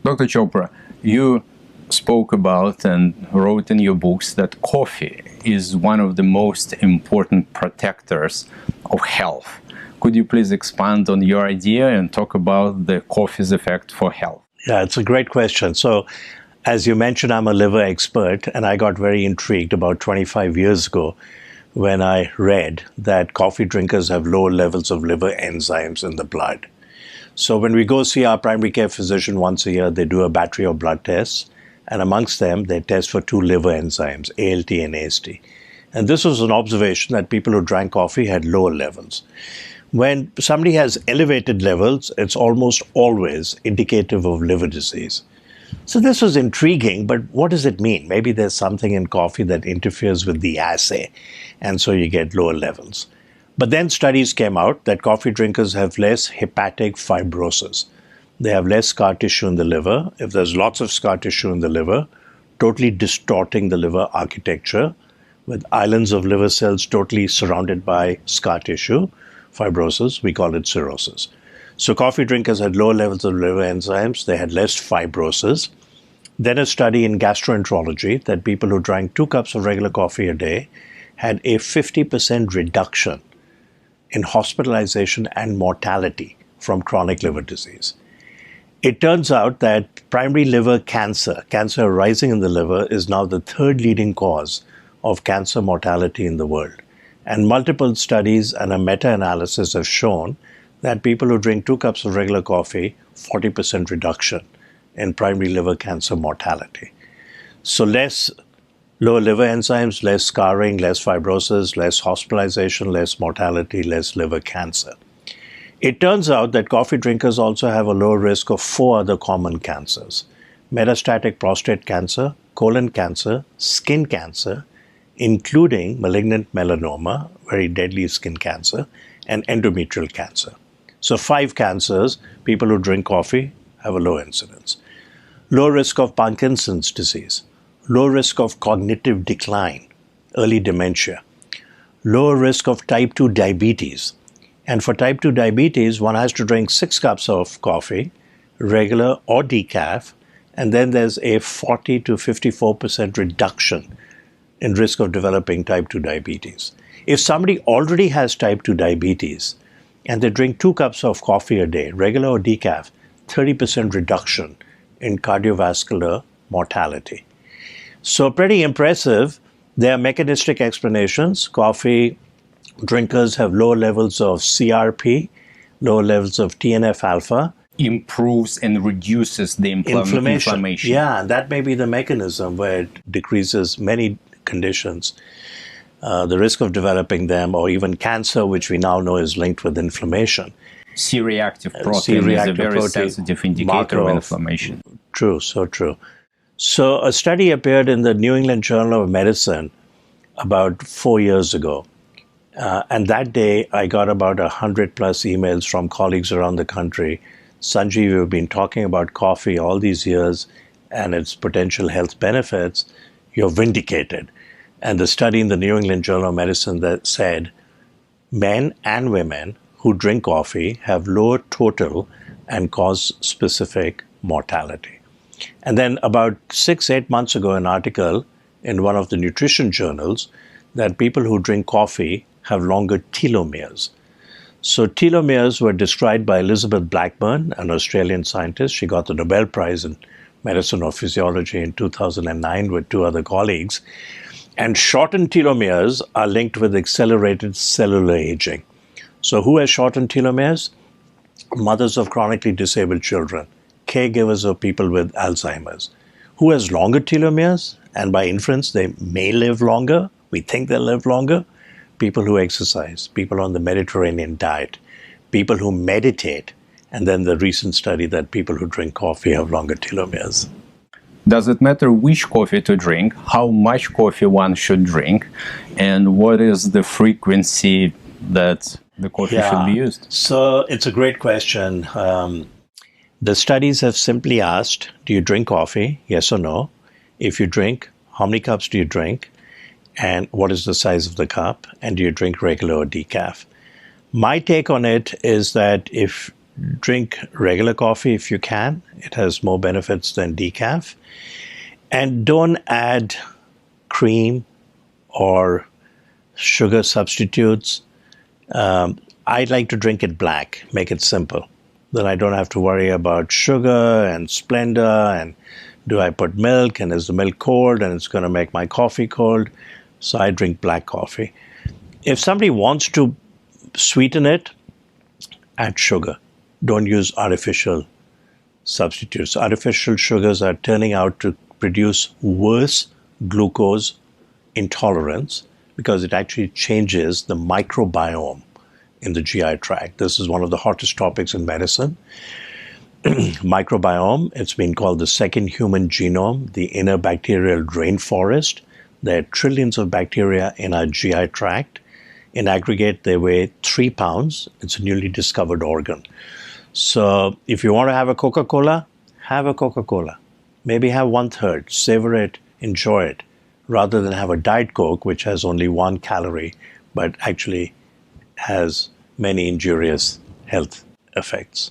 Dr. Chopra, you spoke about and wrote in your books that coffee is one of the most important protectors of health. Could you please expand on your idea and talk about the coffee's effect for health? Yeah, it's a great question. So, as you mentioned, I'm a liver expert, and I got very intrigued about 25 years ago when I read that coffee drinkers have lower levels of liver enzymes in the blood. So when we go see our primary care physician once a year, they do a battery of blood tests, and amongst them, they test for two liver enzymes, ALT and AST. And this was an observation that people who drank coffee had lower levels. When somebody has elevated levels, it's almost always indicative of liver disease. So this was intriguing, but what does it mean? Maybe there's something in coffee that interferes with the assay, and so you get lower levels. But then studies came out that coffee drinkers have less hepatic fibrosis. They have less scar tissue in the liver. If there's lots of scar tissue in the liver, totally distorting the liver architecture, with islands of liver cells totally surrounded by scar tissue, fibrosis, we call it cirrhosis. So coffee drinkers had lower levels of liver enzymes, they had less fibrosis. Then a study in gastroenterology that people who drank 2 cups of regular coffee a day had a 50% reduction in hospitalization and mortality from chronic liver disease. It turns out that primary liver cancer arising in the liver, is now the 3rd leading cause of cancer mortality in the world. And multiple studies and a meta-analysis have shown that people who drink 2 cups of regular coffee, 40% reduction in primary liver cancer mortality. So lower liver enzymes, less scarring, less fibrosis, less hospitalization, less mortality, less liver cancer. It turns out that coffee drinkers also have a lower risk of 4 other common cancers: metastatic prostate cancer, colon cancer, skin cancer, including malignant melanoma, very deadly skin cancer, and endometrial cancer. So 5 cancers, people who drink coffee have a low incidence. Low risk of Parkinson's disease, low risk of cognitive decline, early dementia, lower risk of type 2 diabetes. And for type 2 diabetes, one has to drink 6 cups of coffee, regular or decaf, and then there's a 40 to 54% reduction in risk of developing type 2 diabetes. If somebody already has type 2 diabetes and they drink 2 cups of coffee a day, regular or decaf, 30% reduction in cardiovascular mortality. So pretty impressive. There are mechanistic explanations. Coffee drinkers have lower levels of CRP, lower levels of TNF-alpha. Improves and reduces the inflammation. Yeah, that may be the mechanism where it decreases many conditions, the risk of developing them, or even cancer, which we now know is linked with inflammation. C-reactive protein is a very sensitive indicator of inflammation. True, so true. So a study appeared in the New England Journal of Medicine about 4 years ago. And that day, I got about 100 plus emails from colleagues around the country. Sanjeev, you've been talking about coffee all these years and its potential health benefits. You're vindicated. And the study in the New England Journal of Medicine that said men and women who drink coffee have lower total and cause-specific mortality. And then about 6-8 months ago, an article in one of the nutrition journals that people who drink coffee have longer telomeres. So telomeres were described by Elizabeth Blackburn, an Australian scientist. She got the Nobel Prize in Medicine or Physiology in 2009 with 2 other colleagues. And shortened telomeres are linked with accelerated cellular aging. So who has shortened telomeres? Mothers of chronically disabled children, caregivers of people with Alzheimer's. Who has longer telomeres? And by inference, they may live longer. We think they'll live longer. People who exercise, people on the Mediterranean diet, people who meditate, and then the recent study that people who drink coffee have longer telomeres. Does it matter which coffee to drink, how much coffee one should drink, and what is the frequency that the coffee should be used? So it's a great question. The studies have simply asked, do you drink coffee? Yes or no? If you drink, how many cups do you drink? And what is the size of the cup? And do you drink regular or decaf? My take on it is that if drink regular coffee if you can. It has more benefits than decaf. And don't add cream or sugar substitutes. I like to drink it black, make it simple. Then I don't have to worry about sugar and Splenda and do I put milk and is the milk cold and it's going to make my coffee cold. So I drink black coffee. If somebody wants to sweeten it, add sugar. Don't use artificial substitutes. Artificial sugars are turning out to produce worse glucose intolerance because it actually changes the microbiome in the GI tract. This is one of the hottest topics in medicine. Microbiome, it's been called the second human genome, the inner bacterial rainforest. There are trillions of bacteria in our GI tract. In aggregate, they weigh 3 pounds. It's a newly discovered organ. So if you want to have a Coca-Cola, have a Coca-Cola. Maybe have 1/3, savor it, enjoy it, rather than have a Diet Coke, which has only 1 calorie, but actually has many injurious health effects.